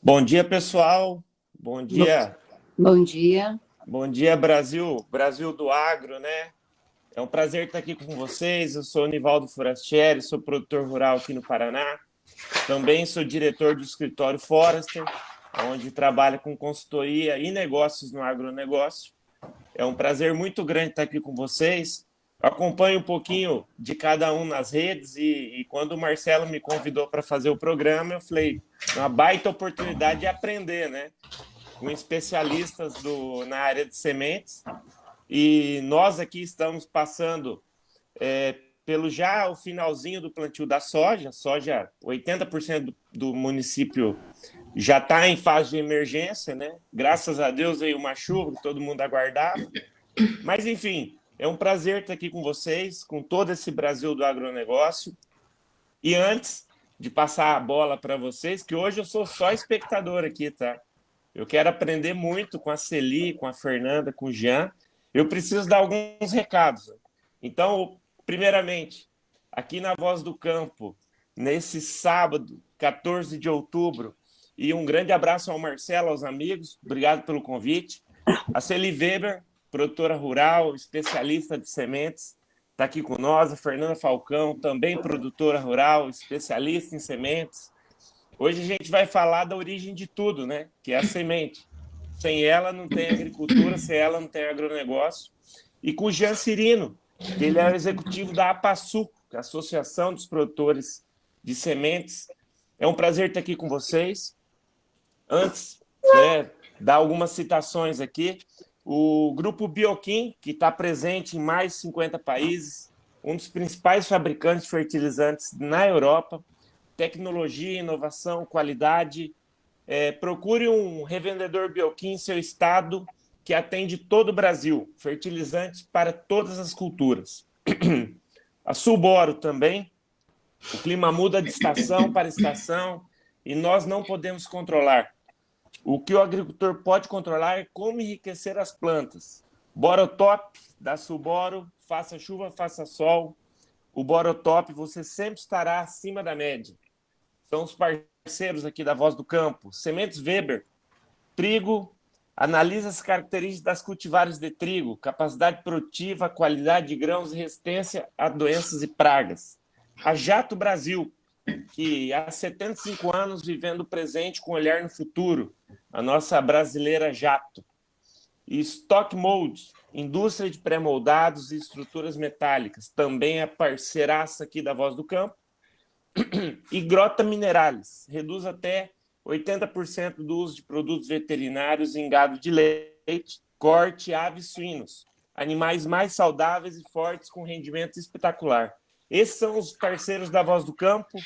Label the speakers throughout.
Speaker 1: Bom dia, pessoal. Bom
Speaker 2: Bom,
Speaker 1: dia.
Speaker 2: bom dia.
Speaker 1: Bom dia, Brasil. Brasil do agro, né? É um prazer estar aqui com vocês. Eu sou o Nivaldo Forastieri, sou produtor rural aqui no Paraná. Também sou diretor do escritório Forester, onde trabalha com consultoria e negócios no agronegócio. É um prazer muito grande estar aqui com vocês. Acompanho um pouquinho de cada um nas redes e quando o Marcelo me convidou para fazer o programa, eu falei, uma baita oportunidade de aprender, né? Com especialistas na área de sementes. E nós aqui estamos passando pelo já o finalzinho do plantio da soja. Soja, 80% do município já está em fase de emergência, né? Graças a Deus veio uma chuva que todo mundo aguardava. Mas, enfim, é um prazer estar aqui com vocês, com todo esse Brasil do agronegócio. E antes de passar a bola para vocês, que hoje eu sou só espectador aqui, tá? Eu quero aprender muito com a Celi, com a Fernanda, com o Jean. Eu preciso dar alguns recados. Então, primeiramente, aqui na Voz do Campo, nesse sábado, 14 de outubro, e um grande abraço ao Marcelo, aos amigos, obrigado pelo convite. A Celi Weber, produtora rural, especialista de sementes, está aqui com nós. A Fernanda Falcão, também produtora rural, especialista em sementes. Hoje a gente vai falar da origem de tudo, né? Que é a semente. Sem ela não tem agricultura, sem ela não tem agronegócio. E com o Jean Cirino, que ele é o executivo da APASU, que é a Associação dos Produtores de Sementes. É um prazer estar aqui com vocês. Antes, né, dar algumas citações aqui. O Grupo Bioquim, que está presente em mais de 50 países, um dos principais fabricantes de fertilizantes na Europa. Tecnologia, inovação, qualidade. Procure um revendedor Bioquim em seu estado que atende todo o Brasil. Fertilizantes para todas as culturas. A Sulboro também. O clima muda de estação para estação e nós não podemos controlar. O que o agricultor pode controlar é como enriquecer as plantas. Borotop da Sulboro, faça chuva, faça sol. O Borotop você sempre estará acima da média. São os parceiros aqui da Voz do Campo. Sementes Weber, trigo, analisa as características das cultivares de trigo, capacidade produtiva, qualidade de grãos e resistência a doenças e pragas. A Jato Brasil, que há 75 anos vivendo o presente com olhar no futuro, a nossa brasileira Jato. E Stock Mold, indústria de pré-moldados e estruturas metálicas, também é parceiraça aqui da Voz do Campo. E Grota Minerales, reduz até 80% do uso de produtos veterinários em gado de leite, corte, aves e suínos. Animais mais saudáveis e fortes com rendimento espetacular. Esses são os parceiros da Voz do Campo,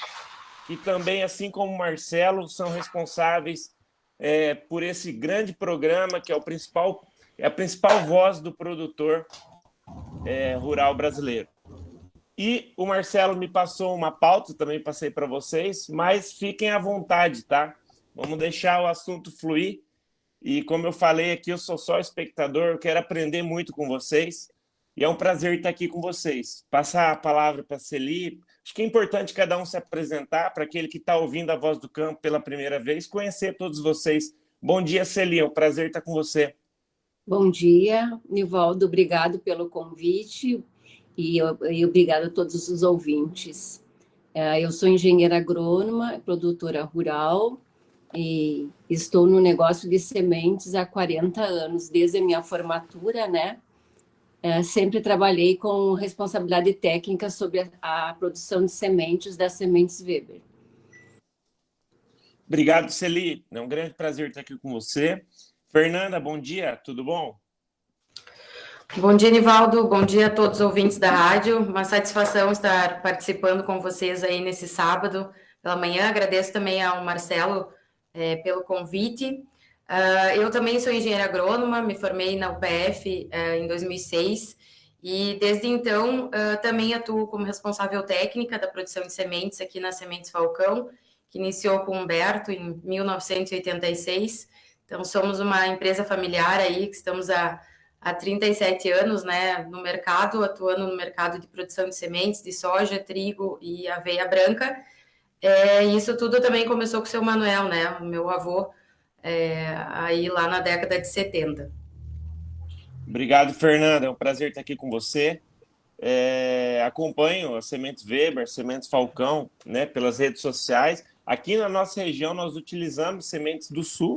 Speaker 1: que também, assim como o Marcelo, são responsáveis por esse grande programa, que é a principal voz do produtor rural brasileiro. E o Marcelo me passou uma pauta, também passei para vocês, mas fiquem à vontade, tá? Vamos deixar o assunto fluir. E como eu falei aqui, eu sou só espectador, eu quero aprender muito com vocês. E é um prazer estar aqui com vocês. Passar a palavra para a Celi. Acho que é importante cada um se apresentar para aquele que está ouvindo a Voz do Campo pela primeira vez, conhecer todos vocês. Bom dia, Celi, é um prazer estar com você.
Speaker 2: Bom dia, Nivaldo. Obrigado pelo convite e obrigado a todos os ouvintes. Eu sou engenheira agrônoma, produtora rural e estou no negócio de sementes há 40 anos, desde a minha formatura, né? Sempre trabalhei com responsabilidade técnica sobre a produção de sementes das Sementes Weber.
Speaker 1: Obrigado, Celi. É um grande prazer estar aqui com você. Fernanda, bom dia, tudo bom?
Speaker 3: Bom dia, Nivaldo. Bom dia a todos os ouvintes da rádio. Uma satisfação estar participando com vocês aí nesse sábado pela manhã. Agradeço também ao Marcelo pelo convite. Eu também sou engenheira agrônoma, me formei na UPF em 2006 e desde então também atuo como responsável técnica da produção de sementes aqui na Sementes Falcão, que iniciou com o Humberto em 1986. Então, somos uma empresa familiar aí que estamos há 37 anos, né, no mercado, atuando no mercado de produção de sementes de soja, trigo e aveia branca. Isso tudo também começou com o seu Manuel, né? O meu avô, aí lá na década de 70.
Speaker 1: Obrigado, Fernanda. É um prazer estar aqui com você. Acompanho a Sementes Weber, Sementes Falcão, né, pelas redes sociais. Aqui na nossa região, nós utilizamos Sementes do Sul,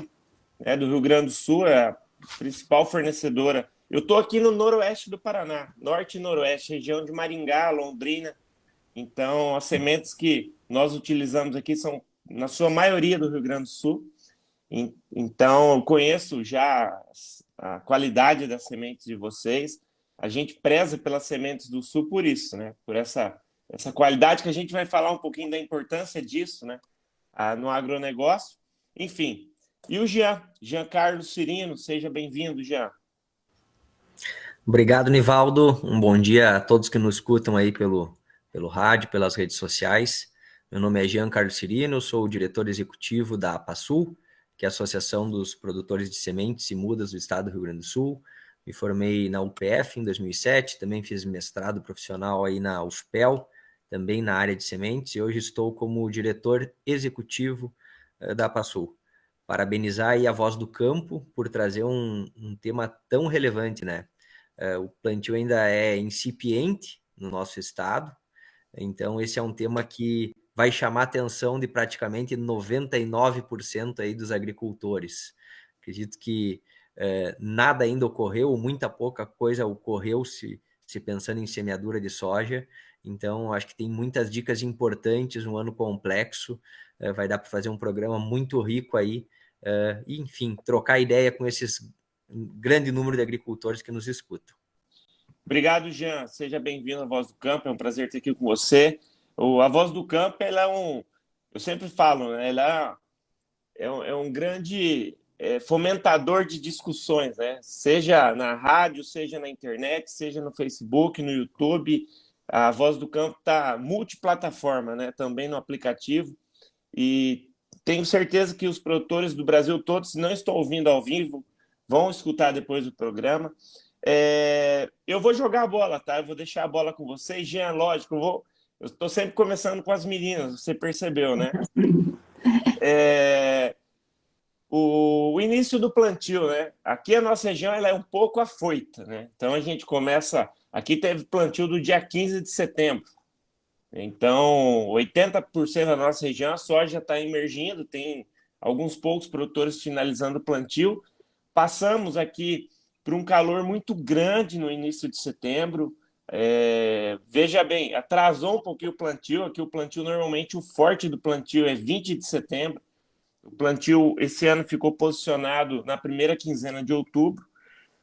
Speaker 1: né, do Rio Grande do Sul, é a principal fornecedora. Eu estou aqui no noroeste do Paraná, norte e noroeste, região de Maringá, Londrina. Então, as sementes que nós utilizamos aqui são, na sua maioria, do Rio Grande do Sul. Então, eu conheço já a qualidade das sementes de vocês. A gente preza pelas sementes do Sul por isso, né? Por essa qualidade que a gente vai falar um pouquinho da importância disso, né? No agronegócio. Enfim. E o Jean Carlos Cirino, seja bem-vindo, Jean.
Speaker 4: Obrigado, Nivaldo. Um bom dia a todos que nos escutam aí pelo rádio, pelas redes sociais. Meu nome é Jean Carlos Cirino, sou o diretor executivo da APASUL, que é a Associação dos Produtores de Sementes e Mudas do Estado do Rio Grande do Sul. Me formei na UPF em 2007, também fiz mestrado profissional aí na UFPEL, também na área de sementes, e hoje estou como diretor executivo da APASUL. Parabenizar aí a Voz do Campo por trazer um tema tão relevante, né? O plantio ainda é incipiente no nosso estado, então esse é um tema que vai chamar a atenção de praticamente 99% aí dos agricultores. Acredito que nada ainda ocorreu, muita pouca coisa ocorreu se pensando em semeadura de soja, então acho que tem muitas dicas importantes, um ano complexo, vai dar para fazer um programa muito rico aí, e enfim, trocar ideia com esses grande número de agricultores que nos escutam.
Speaker 1: Obrigado, Jean. Seja bem-vindo à Voz do Campo. É um prazer ter aqui com você. A Voz do Campo, ela é eu sempre falo, né? Ela é um grande fomentador de discussões, né? Seja na rádio, seja na internet, seja no Facebook, no YouTube. A Voz do Campo está multiplataforma, né? Também no aplicativo. E tenho certeza que os produtores do Brasil todos, se não estão ouvindo ao vivo, vão escutar depois do programa. Eu vou jogar a bola, tá? Eu vou deixar a bola com vocês. Jean, lógico, eu estou sempre começando com as meninas, você percebeu, né? O início do plantio, né? Aqui a nossa região ela é um pouco afoita, né? Então a gente começa... Aqui teve plantio do dia 15 de setembro. Então, 80% da nossa região, a soja está emergindo, tem alguns poucos produtores finalizando o plantio. Passamos aqui por um calor muito grande no início de setembro. Veja bem, atrasou um pouquinho o plantio. Aqui o plantio, normalmente, o forte do plantio é 20 de setembro. O plantio, esse ano, ficou posicionado na primeira quinzena de outubro.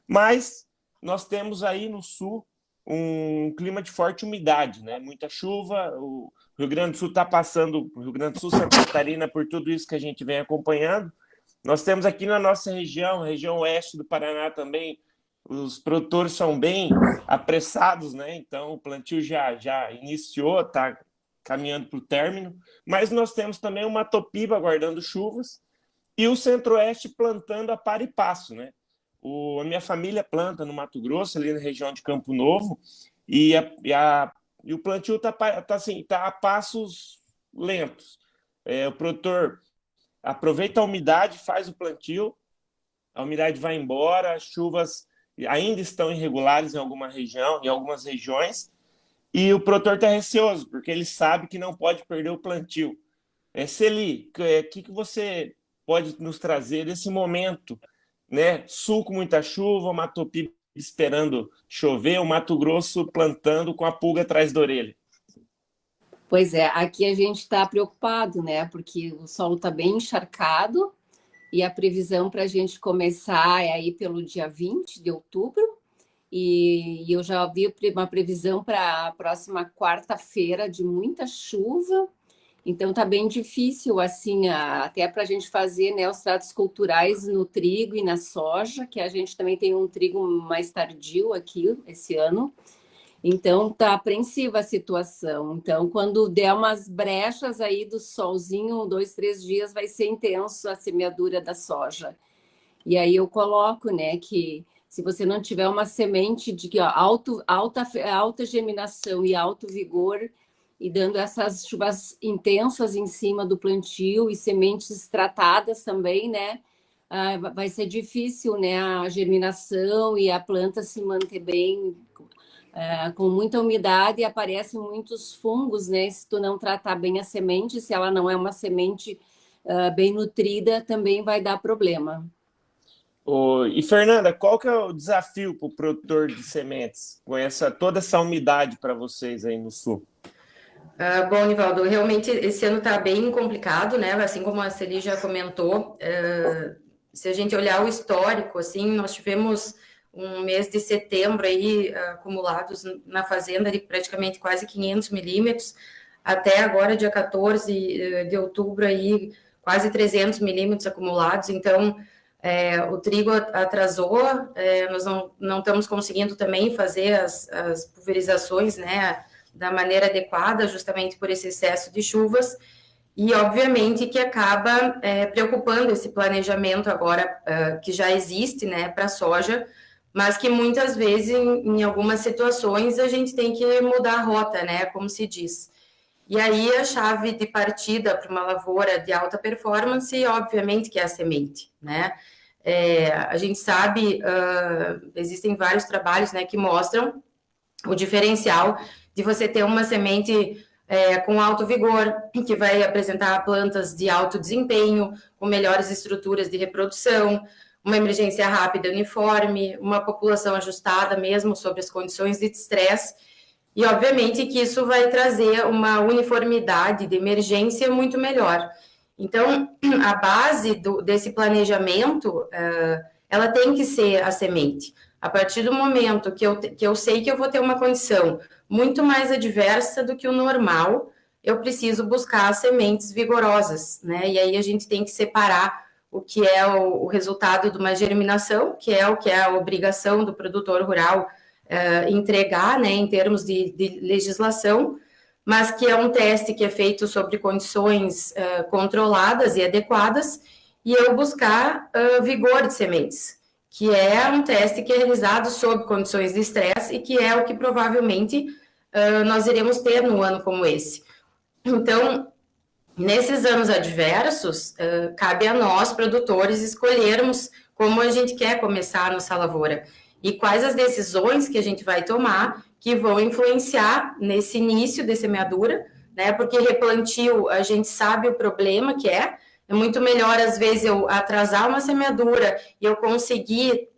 Speaker 1: Mas nós temos aí no sul um clima de forte umidade, né? Muita chuva. O Rio Grande do Sul está passando, o Rio Grande do Sul, Santa Catarina, por tudo isso que a gente vem acompanhando. Nós temos aqui na nossa região oeste do Paraná também, os produtores são bem apressados, né? Então o plantio já iniciou, está caminhando para o término, mas nós temos também o Mato Piba aguardando chuvas e o Centro-Oeste plantando a par e passo, né? A minha família planta no Mato Grosso, ali na região de Campo Novo, e o plantio está assim, a passos lentos. O produtor aproveita a umidade, faz o plantio, a umidade vai embora, as chuvas ainda estão irregulares em algumas regiões, e o produtor está receoso, porque ele sabe que não pode perder o plantio. Celi, o que você pode nos trazer desse momento, né? Sul com muita chuva, o Mato Piba esperando chover, o Mato Grosso plantando com a pulga atrás da orelha.
Speaker 2: Pois é, aqui a gente está preocupado, né? Porque o solo está bem encharcado e a previsão para a gente começar é aí pelo dia 20 de outubro. E eu já vi uma previsão para a próxima quarta-feira de muita chuva. Então está bem difícil, assim, até para a gente fazer, né, os tratos culturais no trigo e na soja, que a gente também tem um trigo mais tardio aqui esse ano. Então está apreensiva a situação. Então, quando der umas brechas aí do solzinho, 2, 3 dias, vai ser intenso a semeadura da soja. E aí eu coloco, né, que se você não tiver uma semente de alta germinação e alto vigor, e dando essas chuvas intensas em cima do plantio e sementes tratadas também, né? Vai ser difícil, né, a germinação e a planta se manter bem, com muita umidade, e aparecem muitos fungos, né? Se tu não tratar bem a semente, se ela não é uma semente bem nutrida, também vai dar problema.
Speaker 1: E Fernanda, qual que é o desafio para o produtor de sementes com toda essa umidade para vocês aí no sul?
Speaker 3: Bom, Nivaldo, realmente esse ano está bem complicado, né? Assim como a Celi já comentou, se a gente olhar o histórico, assim, nós tivemos um mês de setembro aí acumulados na fazenda de praticamente quase 500 milímetros, até agora, dia 14 de outubro, aí quase 300 milímetros acumulados. Então, o trigo atrasou, nós não estamos conseguindo também fazer as pulverizações, né, da maneira adequada, justamente por esse excesso de chuvas, e obviamente que acaba preocupando esse planejamento agora que já existe, né, para a soja, mas que muitas vezes, em algumas situações, a gente tem que mudar a rota, né, como se diz. E aí a chave de partida para uma lavoura de alta performance, obviamente, que é a semente, né? A gente sabe, existem vários trabalhos, né, que mostram o diferencial de você ter uma semente com alto vigor, que vai apresentar plantas de alto desempenho, com melhores estruturas de reprodução, uma emergência rápida e uniforme, uma população ajustada mesmo sobre as condições de estresse, e obviamente que isso vai trazer uma uniformidade de emergência muito melhor. Então, a base desse planejamento, ela tem que ser a semente. A partir do momento que eu sei que eu vou ter uma condição muito mais adversa do que o normal, eu preciso buscar sementes vigorosas, né? E aí a gente tem que separar o que é o resultado de uma germinação, que é a obrigação do produtor rural entregar, né, em termos de legislação, mas que é um teste que é feito sobre condições controladas e adequadas, e eu buscar vigor de sementes, que é um teste que é realizado sob condições de estresse e que é o que provavelmente nós iremos ter num ano como esse. Então, nesses anos adversos, cabe a nós, produtores, escolhermos como a gente quer começar a nossa lavoura e quais as decisões que a gente vai tomar que vão influenciar nesse início de semeadura, né? Porque replantio, a gente sabe o problema que é muito melhor, às vezes, eu atrasar uma semeadura e eu conseguir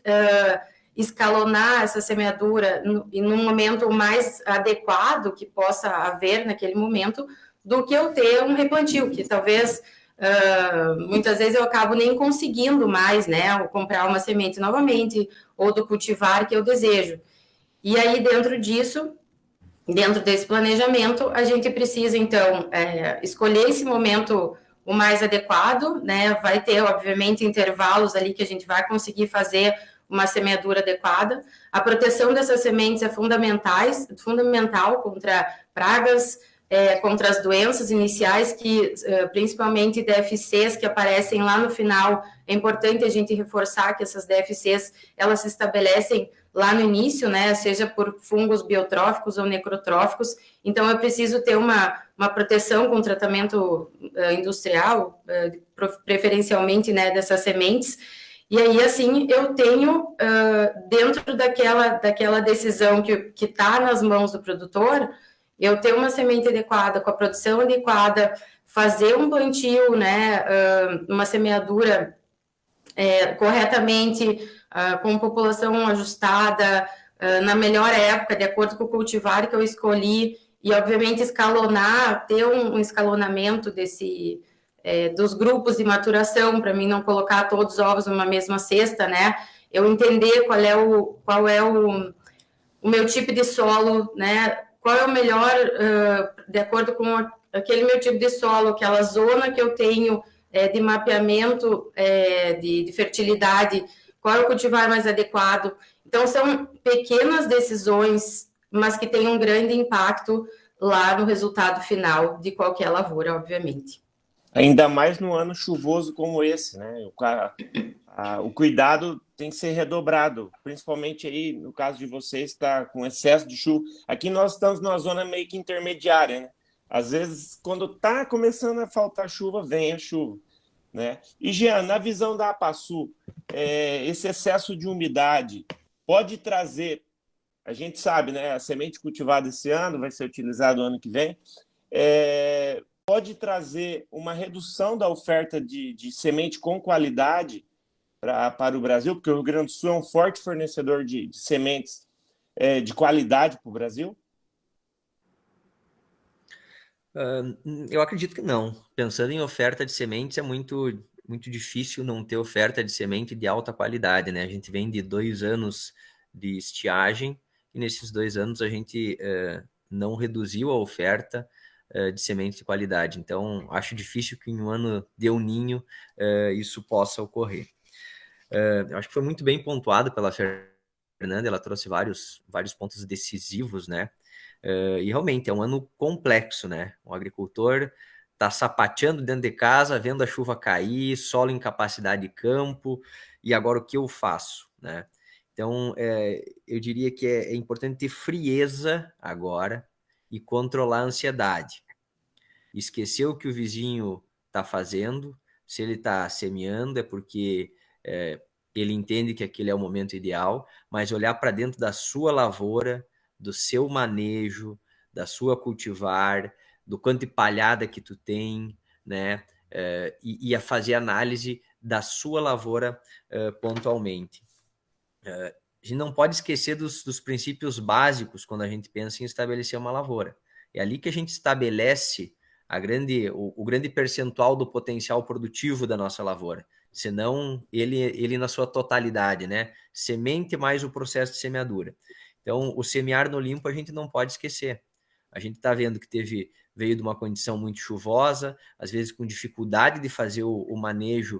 Speaker 3: escalonar essa semeadura em um momento mais adequado que possa haver naquele momento, do que eu ter um replantio, que talvez muitas vezes eu acabo nem conseguindo mais, né, ou comprar uma semente novamente, ou do cultivar que eu desejo. E aí, dentro disso, dentro desse planejamento, a gente precisa, então, escolher esse momento o mais adequado, né, vai ter, obviamente, intervalos ali que a gente vai conseguir fazer uma semeadura adequada. A proteção dessas sementes é fundamental contra pragas, contra as doenças iniciais, que principalmente DFCs que aparecem lá no final. É importante a gente reforçar que essas DFCs, elas se estabelecem lá no início, né, seja por fungos biotróficos ou necrotróficos. Então, eu preciso ter uma proteção com tratamento industrial, preferencialmente, né, dessas sementes. E aí, assim, eu tenho, dentro daquela decisão que está nas mãos do produtor, eu ter uma semente adequada, com a produção adequada, fazer um plantio, né, uma semeadura corretamente, com população ajustada, na melhor época, de acordo com o cultivar que eu escolhi, e, obviamente, escalonar, ter um escalonamento dos grupos de maturação, para mim não colocar todos os ovos numa mesma cesta, né, eu entender qual é o meu tipo de solo, né, qual é o melhor, de acordo com aquele meu tipo de solo, aquela zona que eu tenho de mapeamento de fertilidade, qual é o cultivar mais adequado. Então, são pequenas decisões, mas que têm um grande impacto lá no resultado final de qualquer lavoura, obviamente.
Speaker 1: Ainda mais no ano chuvoso como esse, né? O cuidado tem que ser redobrado, principalmente aí no caso de vocês, está com excesso de chuva. Aqui nós estamos numa zona meio que intermediária, né? Às vezes, quando está começando a faltar chuva, vem a chuva, né? E, Jean, na visão da APASU, esse excesso de umidade pode trazer, a gente sabe, né? A semente cultivada esse ano vai ser utilizada o ano que vem, pode trazer uma redução da oferta de semente com qualidade para o Brasil, porque o Rio Grande do Sul é um forte fornecedor de sementes de qualidade para o Brasil?
Speaker 4: Eu acredito que não. Pensando em oferta de sementes, é muito difícil não ter oferta de semente de alta qualidade, né? A gente vem de 2 anos de estiagem e nesses 2 anos a gente não reduziu a oferta de semente de qualidade. Então, acho difícil que em um ano de El Niño isso possa ocorrer. Eu acho que foi muito bem pontuado pela Fernanda, ela trouxe vários pontos decisivos, né? E realmente é um ano complexo, né? O agricultor está sapateando dentro de casa, vendo a chuva cair, solo em capacidade de campo, e agora o que eu faço, né? Então, eu diria que é importante ter frieza agora e controlar a ansiedade. Esquecer o que o vizinho está fazendo, se ele está semeando é porque ele entende que aquele é o momento ideal, mas olhar para dentro da sua lavoura, do seu manejo, da sua cultivar, do quanto de palhada que tu tem, né? E a fazer análise da sua lavoura pontualmente. A gente não pode esquecer dos princípios básicos quando a gente pensa em estabelecer uma lavoura. É ali que a gente estabelece o grande percentual do potencial produtivo da nossa lavoura, senão ele na sua totalidade, né? Semente mais o processo de semeadura. Então, o semear no limpo a gente não pode esquecer. A gente está vendo que veio de uma condição muito chuvosa, às vezes com dificuldade de fazer o manejo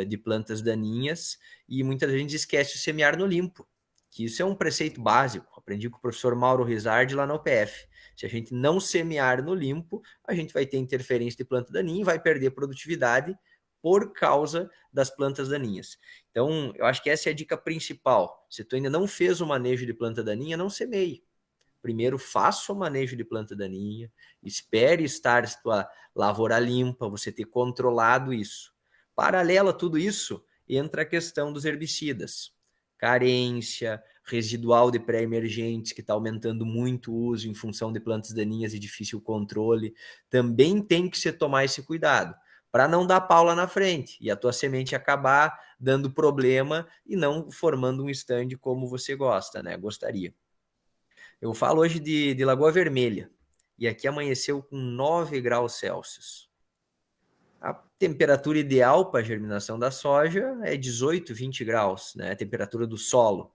Speaker 4: de plantas daninhas, e muita gente esquece o semear no limpo, que isso é um preceito básico. Aprendi com o professor Mauro Rizardi lá na UPF. Se a gente não semear no limpo, a gente vai ter interferência de planta daninha e vai perder produtividade por causa das plantas daninhas. Então, eu acho que essa é a dica principal. Se tu ainda não fez o manejo de planta daninha, não semeie. Primeiro, faça o manejo de planta daninha, espere estar tua lavoura limpa, você ter controlado isso. Paralelo a tudo isso, entra a questão dos herbicidas. Carência, residual de pré-emergentes, que está aumentando muito o uso em função de plantas daninhas e difícil controle. Também tem que se tomar esse cuidado, para não dar pau lá na frente e a tua semente acabar dando problema e não formando um stand como você gostaria. Eu falo hoje de Lagoa Vermelha, e aqui amanheceu com 9 graus Celsius. A temperatura ideal para a germinação da soja é 18, 20 graus, né? A temperatura do solo.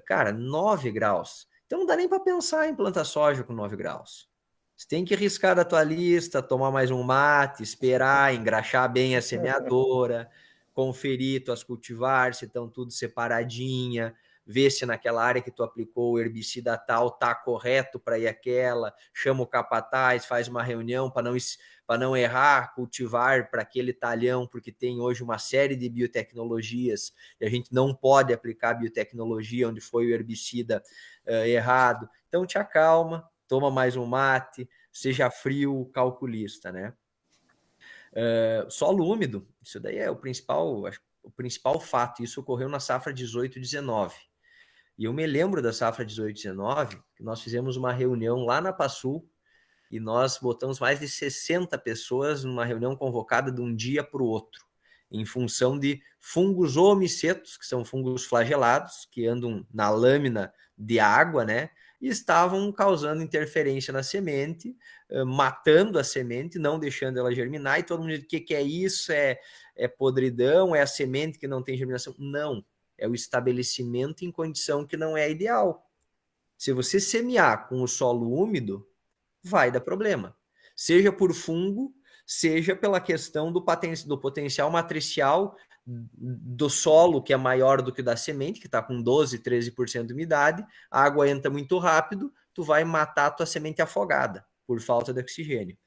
Speaker 4: Cara, 9 graus. Então não dá nem para pensar em plantar soja com 9 graus. Você tem que riscar da tua lista, tomar mais um mate, esperar, engraxar bem a semeadora, conferir tuas cultivares, se estão tudo separadinha, ver se naquela área que tu aplicou o herbicida tal tá correto para ir aquela, chama o capataz, faz uma reunião para não errar, cultivar para aquele talhão, porque tem hoje uma série de biotecnologias e a gente não pode aplicar biotecnologia onde foi o herbicida errado. Então te acalma, toma mais um mate, seja frio, calculista, né? Solo úmido, isso daí é o principal fato, isso ocorreu na safra 18-19. E eu me lembro da safra 18-19, que nós fizemos uma reunião lá na Passul, e nós botamos mais de 60 pessoas numa reunião convocada de um dia para o outro, em função de fungos omicetos, que são fungos flagelados, que andam na lâmina de água, né? E estavam causando interferência na semente, matando a semente, não deixando ela germinar, e todo mundo diz, o que é isso? É podridão? É a semente que não tem germinação? Não, é o estabelecimento em condição que não é ideal. Se você semear com o solo úmido, vai dar problema. Seja por fungo, seja pela questão do potencial matricial do solo, que é maior do que o da semente, que está com 12, 13% de umidade, a água entra muito rápido, tu vai matar a tua semente afogada, por falta de oxigênio.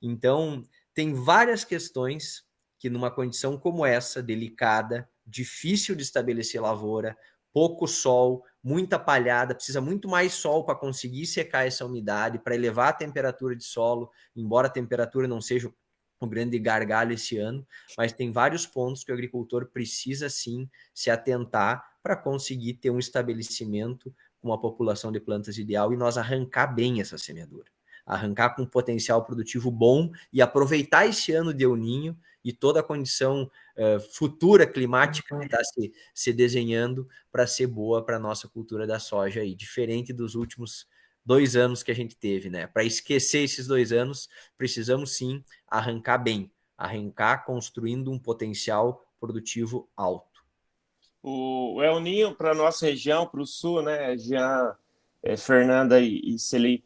Speaker 4: Então, tem várias questões que numa condição como essa, delicada, difícil de estabelecer lavoura, pouco sol, muita palhada, precisa muito mais sol para conseguir secar essa umidade, para elevar a temperatura de solo, embora a temperatura não seja um grande gargalo esse ano, mas tem vários pontos que o agricultor precisa sim se atentar para conseguir ter um estabelecimento com uma população de plantas ideal e nós arrancar bem essa semeadura. Arrancar com um potencial produtivo bom e aproveitar esse ano de El Niño e toda a condição futura climática que está se desenhando para ser boa para a nossa cultura da soja aí, diferente dos últimos 2 anos que a gente teve, né? Para esquecer esses 2 anos, precisamos sim arrancar bem, arrancar construindo um potencial produtivo alto.
Speaker 1: O El Niño para a nossa região, para o sul, né, Jean, Fernanda e Celi,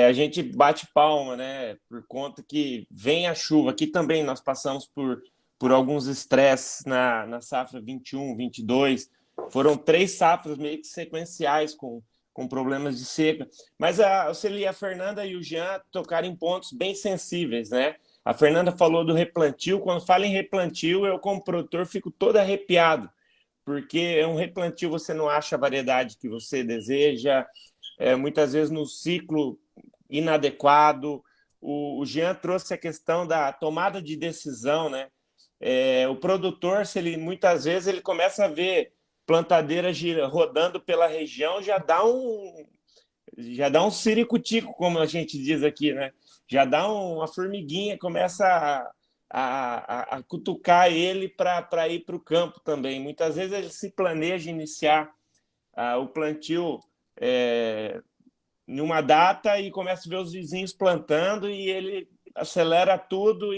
Speaker 1: a gente bate palma, né, por conta que vem a chuva. Aqui também nós passamos por alguns estresses na safra 21, 22. Foram 3 safras meio que sequenciais com problemas de seca. Mas a Celi, a Fernanda e o Jean tocaram em pontos bem sensíveis, né? A Fernanda falou do replantio. Quando fala em replantio, eu, como produtor, fico todo arrepiado, porque é um replantio, você não acha a variedade que você deseja, muitas vezes no ciclo inadequado. O Jean trouxe a questão da tomada de decisão, né? O produtor, muitas vezes ele começa a ver plantadeira rodando pela região, já dá um ciricutico, como a gente diz aqui, né? Já dá uma formiguinha, começa a cutucar ele para ir para o campo também. Muitas vezes ele se planeja iniciar o plantio em uma data e começa a ver os vizinhos plantando e ele acelera tudo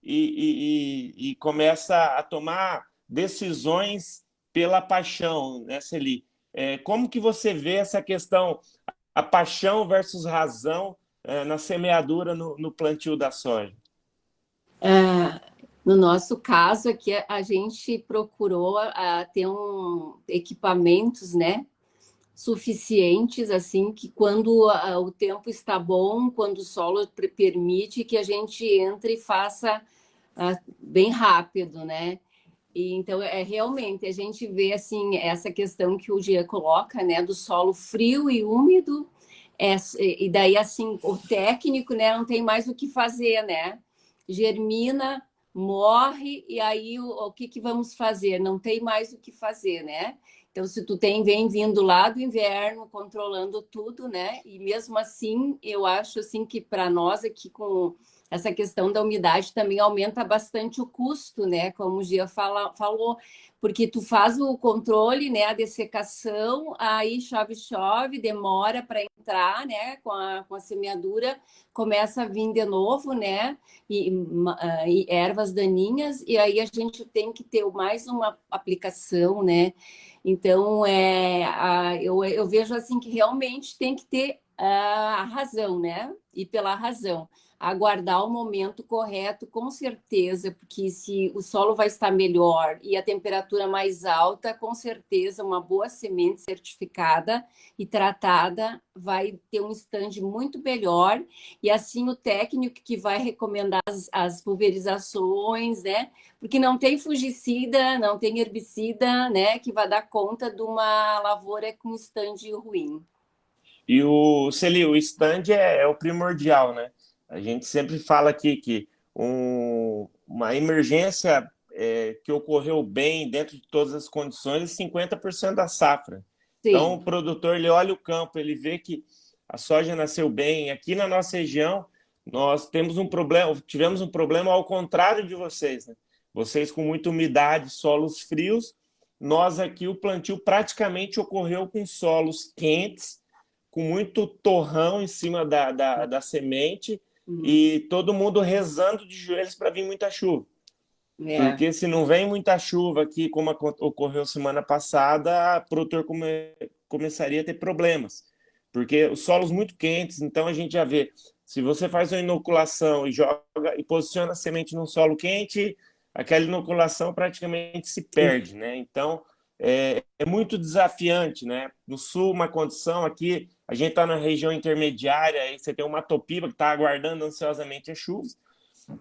Speaker 1: e começa a tomar decisões pela paixão, né, Celi? Como que você vê essa questão, a paixão versus razão na semeadura no plantio da soja?
Speaker 2: No nosso caso aqui, a gente procurou ter equipamentos, né, suficientes, assim, que quando o tempo está bom, quando o solo permite, que a gente entre e faça bem rápido, né? E, então, realmente, a gente vê, assim, essa questão que o Gia coloca, né, do solo frio e úmido, e daí, assim, o técnico, né, não tem mais o que fazer, né? Germina, morre, e aí o que vamos fazer? Não tem mais o que fazer, né? Então, se tu vem vindo lá do inverno, controlando tudo, né? E mesmo assim, eu acho assim que para nós aqui com essa questão da umidade também aumenta bastante o custo, né? Como o Gia falou, porque tu faz o controle, né? A dessecação, aí chove, demora para entrar, né? Com a semeadura, começa a vir de novo, né? E ervas daninhas, e aí a gente tem que ter mais uma aplicação, né? Então, eu vejo assim que realmente tem que ter a razão, né? E pela razão. Aguardar o momento correto, com certeza, porque se o solo vai estar melhor e a temperatura mais alta, com certeza uma boa semente certificada e tratada vai ter um stand muito melhor. E assim o técnico que vai recomendar as pulverizações, né? Porque não tem fungicida, não tem herbicida, né? Que vai dar conta de uma lavoura com stand ruim.
Speaker 1: E o stand é o primordial, né? A gente sempre fala aqui que uma emergência que ocorreu bem dentro de todas as condições é 50% da safra. Sim. Então, o produtor ele olha o campo, ele vê que a soja nasceu bem. Aqui na nossa região, nós tivemos um problema ao contrário de vocês, né? Vocês com muita umidade, solos frios. Nós aqui, o plantio praticamente ocorreu com solos quentes, com muito torrão em cima da semente, e todo mundo rezando de joelhos para vir muita chuva. Porque se não vem muita chuva aqui, como ocorreu semana passada, o produtor começaria a ter problemas. Porque os solos muito quentes, então a gente já vê, se você faz uma inoculação e joga e posiciona a semente num solo quente, aquela inoculação praticamente se perde, né? Então, é muito desafiante, né? No sul, uma condição, aqui a gente está na região intermediária, aí você tem uma Topiba que está aguardando ansiosamente as chuvas,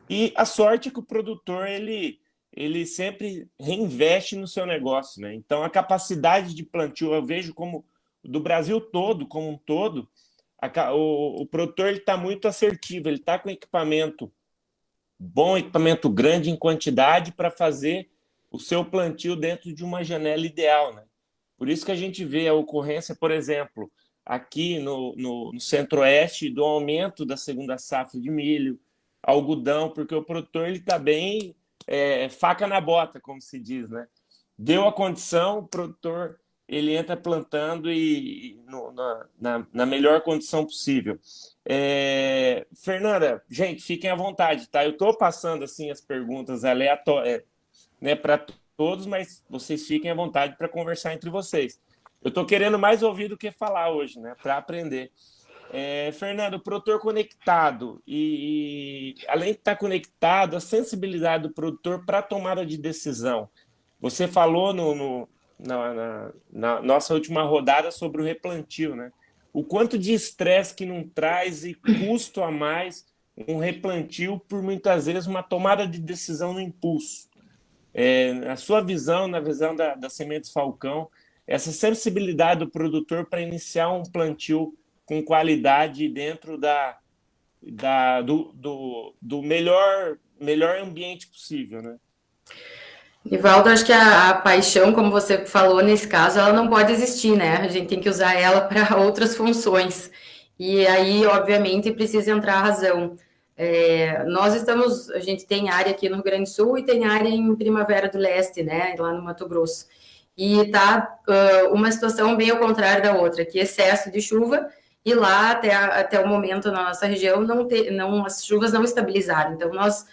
Speaker 1: e a sorte é que o produtor ele sempre reinveste no seu negócio, né? Então, a capacidade de plantio, eu vejo como do Brasil todo, como um todo, o produtor está muito assertivo, ele está com equipamento bom, equipamento grande em quantidade para fazer o seu plantio dentro de uma janela ideal, né? Por isso que a gente vê a ocorrência, por exemplo, aqui no Centro-Oeste, do aumento da segunda safra de milho, algodão, porque o produtor está bem faca na bota, como se diz, né? Deu a condição, o produtor ele entra plantando na melhor condição possível. Fernanda, gente, fiquem à vontade, tá? Eu estou passando assim as perguntas aleatórias, né, para todos, mas vocês fiquem à vontade para conversar entre vocês. Eu estou querendo mais ouvir do que falar hoje, né, para aprender. Fernando, o produtor conectado e além de estar conectado, a sensibilidade do produtor para a tomada de decisão. Você falou na nossa última rodada sobre o replantio, né? O quanto de estresse que não traz e custo a mais um replantio por muitas vezes uma tomada de decisão no impulso. Na sua visão, na visão da Sementes Falcão, essa sensibilidade do produtor para iniciar um plantio com qualidade dentro do melhor ambiente possível, né?
Speaker 3: Nivaldo, acho que a paixão, como você falou nesse caso, ela não pode existir, né? A gente tem que usar ela para outras funções. E aí, obviamente, precisa entrar a razão. A gente tem área aqui no Rio Grande do Sul e tem área em Primavera do Leste, né? Lá no Mato Grosso. E tá uma situação bem ao contrário da outra, que excesso de chuva, e lá até o momento na nossa região as chuvas não estabilizaram. Então nós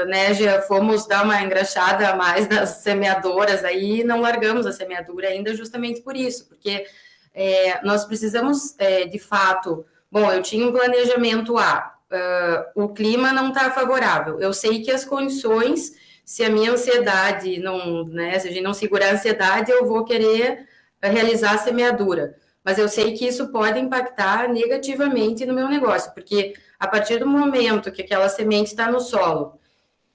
Speaker 3: né, já fomos dar uma engraxada a mais das semeadoras aí e não largamos a semeadura ainda justamente por isso, porque nós precisamos de fato. Bom, eu tinha um planejamento o clima não está favorável. Eu sei que as condições, se a minha ansiedade não, né, se a gente não segurar a ansiedade, eu vou querer realizar a semeadura. Mas eu sei que isso pode impactar negativamente no meu negócio, porque a partir do momento que aquela semente está no solo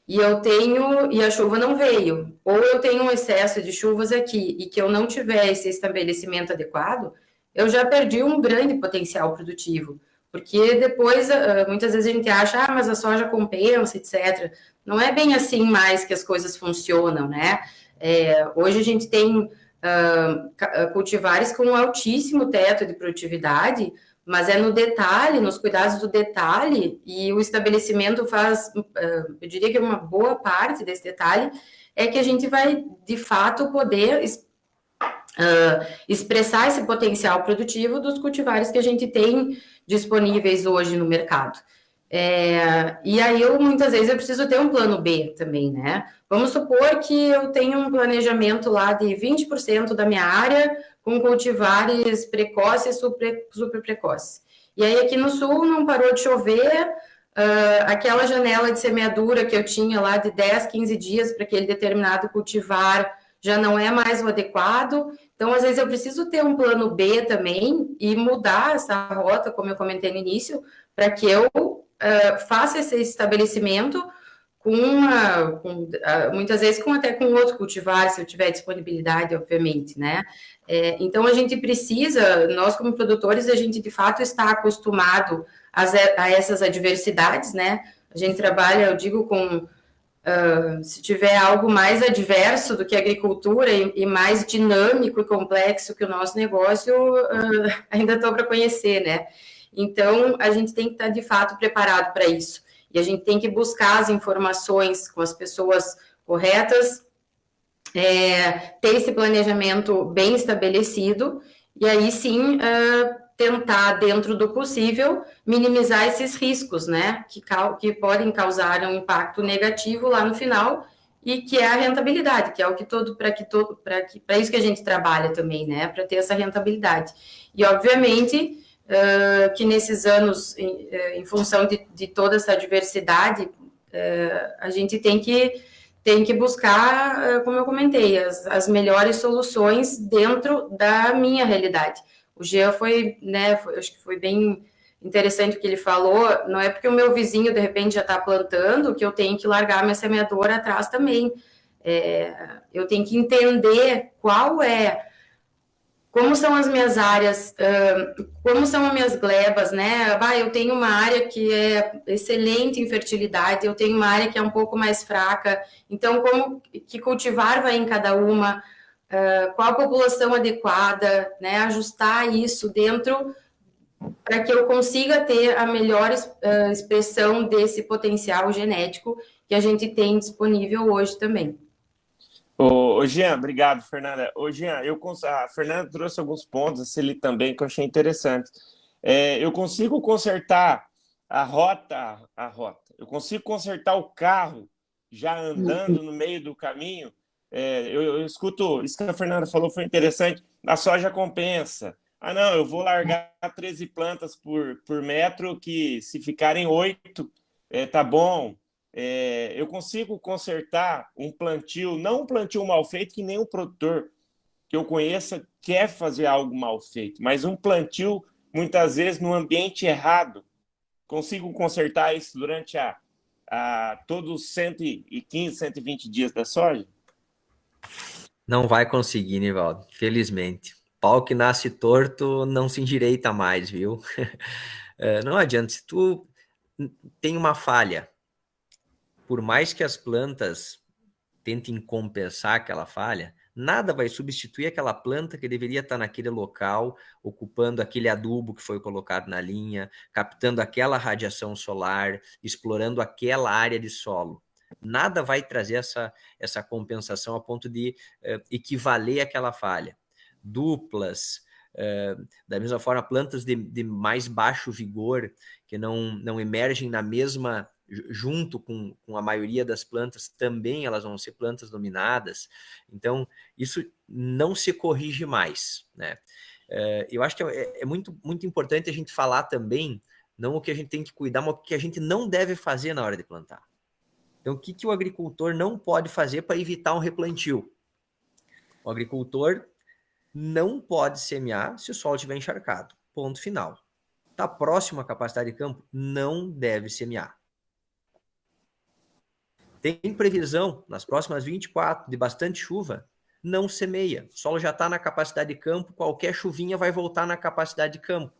Speaker 3: e a chuva não veio, ou eu tenho um excesso de chuvas aqui e que eu não tiver esse estabelecimento adequado, eu já perdi um grande potencial produtivo. Porque depois, muitas vezes a gente acha, mas a soja compensa, etc. Não é bem assim mais que as coisas funcionam, né? Hoje a gente tem cultivares com um altíssimo teto de produtividade, mas no detalhe, nos cuidados do detalhe, e o estabelecimento faz, eu diria que uma boa parte desse detalhe, que a gente vai, de fato, poder expressar esse potencial produtivo dos cultivares que a gente tem disponíveis hoje no mercado. E aí, muitas vezes, eu preciso ter um plano B também, né? Vamos supor que eu tenho um planejamento lá de 20% da minha área com cultivares precoces e super precoces. E aí, aqui no sul, não parou de chover, aquela janela de semeadura que eu tinha lá de 10, 15 dias para aquele determinado cultivar já não é mais o adequado. Então, às vezes, eu preciso ter um plano B também e mudar essa rota, como eu comentei no início, para que eu faça esse estabelecimento muitas vezes até com outro cultivar, se eu tiver disponibilidade, obviamente, né? Então, a gente precisa, nós como produtores, a gente de fato está acostumado a essas adversidades, né? A gente trabalha, eu digo, se tiver algo mais adverso do que a agricultura e mais dinâmico e complexo que o nosso negócio, ainda estou para conhecer, né? Então, a gente tem que estar, de fato, preparado para isso. E a gente tem que buscar as informações com as pessoas corretas, ter esse planejamento bem estabelecido, e aí sim tentar, dentro do possível, minimizar esses riscos, né, que podem causar um impacto negativo lá no final, e que é a rentabilidade, que é o que para isso que a gente trabalha também, né, para ter essa rentabilidade. E, obviamente, que nesses anos, em função de toda essa diversidade, a gente tem que buscar, como eu comentei, as melhores soluções dentro da minha realidade. O Jean acho que foi bem interessante o que ele falou, não é porque o meu vizinho, de repente, já está plantando que eu tenho que largar minha semeadora atrás também. Eu tenho que entender qual é como são as minhas áreas, como são as minhas glebas, né? Eu tenho uma área que é excelente em fertilidade, eu tenho uma área que é um pouco mais fraca, então como que cultivar vai em cada uma, qual a população adequada, né? Ajustar isso dentro para que eu consiga ter a melhor expressão desse potencial genético que a gente tem disponível hoje também.
Speaker 1: Ô, Jean, obrigado, Fernanda. Ô, Jean, a Fernanda trouxe alguns pontos, assim, ali também, que eu achei interessante. Eu consigo consertar a rota. Eu consigo consertar o carro já andando no meio do caminho. Eu escuto, isso que a Fernanda falou foi interessante. A soja compensa. Ah, não, eu vou largar 13 plantas por metro, que se ficarem 8, tá bom. Eu consigo consertar um plantio, não um plantio mal feito, que nem um produtor que eu conheça quer fazer algo mal feito, mas um plantio, muitas vezes, no ambiente errado. Consigo consertar isso durante todos os 115, 120 dias da soja?
Speaker 4: Não vai conseguir, Nivaldo, felizmente. Pau que nasce torto não se endireita mais, viu? Não adianta, se tu tem uma falha, por mais que as plantas tentem compensar aquela falha, nada vai substituir aquela planta que deveria estar naquele local, ocupando aquele adubo que foi colocado na linha, captando aquela radiação solar, explorando aquela área de solo. Nada vai trazer essa compensação a ponto de equivaler àquela falha. Duplas, da mesma forma, plantas de mais baixo vigor, que não emergem na mesma, junto com a maioria das plantas, também elas vão ser plantas dominadas. Então, isso não se corrige mais, né? Eu acho que é muito, muito importante a gente falar também, não o que a gente tem que cuidar, mas o que a gente não deve fazer na hora de plantar. Então, o que o agricultor não pode fazer para evitar um replantio? O agricultor não pode semear se o solo estiver encharcado. Ponto final. Está próximo à capacidade de campo? Não deve semear. Tem previsão nas próximas 24 de bastante chuva? Não semeia. O solo já está na capacidade de campo, qualquer chuvinha vai voltar na capacidade de campo.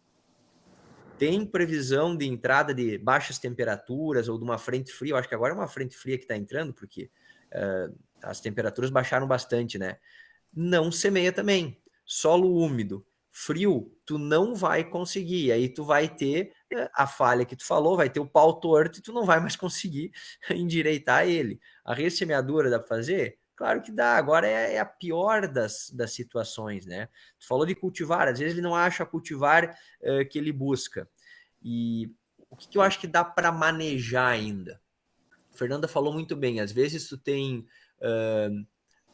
Speaker 4: Tem previsão de entrada de baixas temperaturas ou de uma frente fria? Eu acho que agora é uma frente fria que está entrando, porque as temperaturas baixaram bastante, né? Não semeia também. Solo úmido, frio, tu não vai conseguir. Aí tu vai ter a falha que tu falou, vai ter o pau torto e tu não vai mais conseguir endireitar ele. A ressemeadura dá para fazer? Claro que dá. Agora é a pior das situações, né? Tu falou de cultivar, às vezes ele não acha cultivar que ele busca. E o que eu acho que dá para manejar ainda? A Fernanda falou muito bem, às vezes tu tem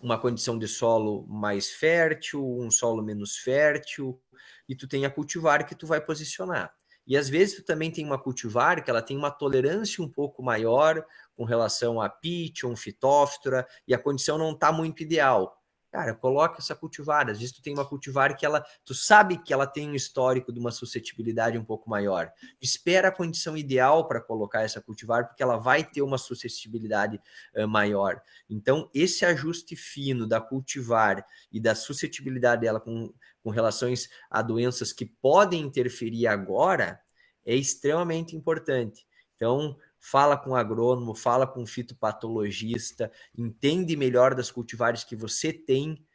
Speaker 4: uma condição de solo mais fértil, um solo menos fértil, e tu tem a cultivar que tu vai posicionar. E às vezes tu também tem uma cultivar que ela tem uma tolerância um pouco maior com relação a Pithion, Phytophthora, e a condição não está muito ideal. Cara, coloca essa cultivar. Às vezes tu tem uma cultivar que tu sabe que ela tem um histórico de uma suscetibilidade um pouco maior. Espera a condição ideal para colocar essa cultivar, porque ela vai ter uma suscetibilidade maior. Então, esse ajuste fino da cultivar e da suscetibilidade dela com relações a doenças que podem interferir agora é extremamente importante. Então, fala com o agrônomo, fala com o fitopatologista, entende melhor das cultivares que você tem,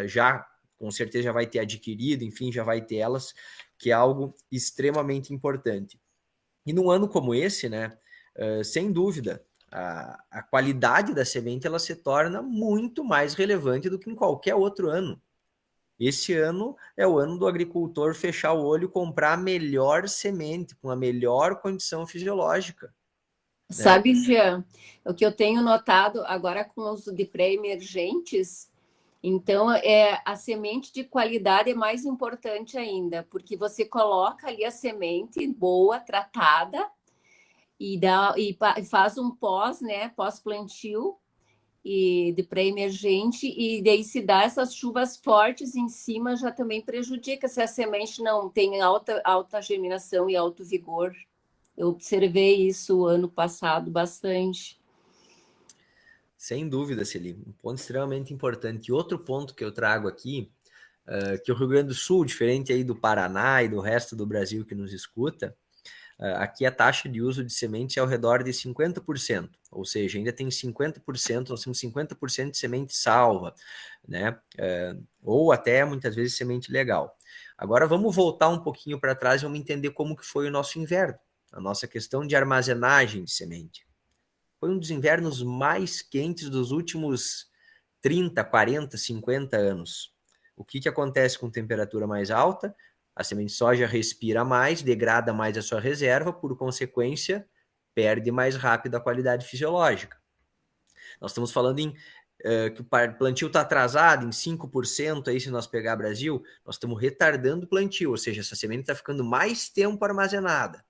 Speaker 4: já com certeza já vai ter adquirido, enfim, já vai ter elas, que é algo extremamente importante. E num ano como esse, né, sem dúvida, a qualidade da semente ela se torna muito mais relevante do que em qualquer outro ano. Esse ano é o ano do agricultor fechar o olho e comprar a melhor semente, com a melhor condição fisiológica.
Speaker 2: Sabe, Jean, o que eu tenho notado agora com os de pré-emergentes, então a semente de qualidade é mais importante ainda, porque você coloca ali a semente boa, tratada, e faz um pós, né, pós-plantio, e de pré-emergente, e daí se dá essas chuvas fortes em cima, já também prejudica se a semente não tem alta germinação e alto vigor. Eu observei isso ano passado bastante.
Speaker 4: Sem dúvida, Celine. Um ponto extremamente importante. E outro ponto que eu trago aqui, que o Rio Grande do Sul, diferente aí do Paraná e do resto do Brasil que nos escuta, aqui a taxa de uso de sementes é ao redor de 50%, ou seja, ainda tem 50%, nós temos 50% de semente salva, né? Ou até muitas vezes semente legal. Agora vamos voltar um pouquinho para trás e vamos entender como que foi o nosso inverno, a nossa questão de armazenagem de semente. Foi um dos invernos mais quentes dos últimos 30, 40, 50 anos. O que acontece com temperatura mais alta? A semente de soja respira mais, degrada mais a sua reserva, por consequência, perde mais rápido a qualidade fisiológica. Nós estamos falando em que o plantio está atrasado em 5%, aí se nós pegar Brasil, nós estamos retardando o plantio, ou seja, essa semente está ficando mais tempo armazenada.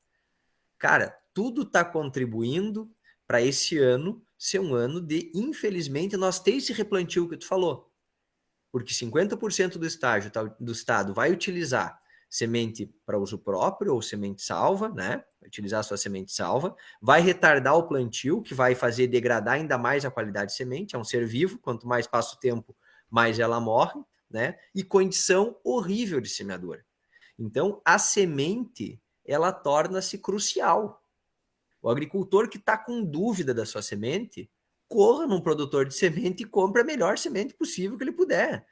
Speaker 4: Cara, tudo está contribuindo para esse ano ser um ano de, infelizmente, nós ter esse replantio que tu falou. Porque 50% do estado vai utilizar semente para uso próprio ou semente salva, né? Vai utilizar a sua semente salva, vai retardar o plantio, que vai fazer degradar ainda mais a qualidade de semente, é um ser vivo, quanto mais passa o tempo, mais ela morre, né? E condição horrível de semeadura. Então, a semente, ela torna-se crucial. O agricultor que está com dúvida da sua semente, corra num produtor de semente e compre a melhor semente possível que ele puder.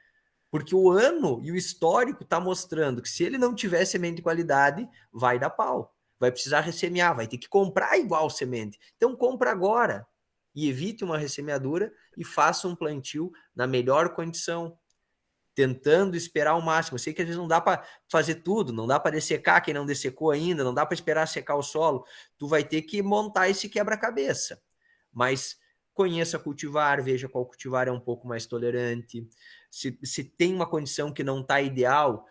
Speaker 4: Porque o ano e o histórico está mostrando que se ele não tiver semente de qualidade, vai dar pau. Vai precisar ressemear, vai ter que comprar igual semente. Então compra agora e evite uma ressemeadura e faça um plantio na melhor condição, tentando esperar o máximo. Eu sei que às vezes não dá para fazer tudo, não dá para dessecar quem não dessecou ainda, não dá para esperar secar o solo. Tu vai ter que montar esse quebra-cabeça. Mas conheça cultivar, veja qual cultivar é um pouco mais tolerante. Se tem uma condição que não está ideal,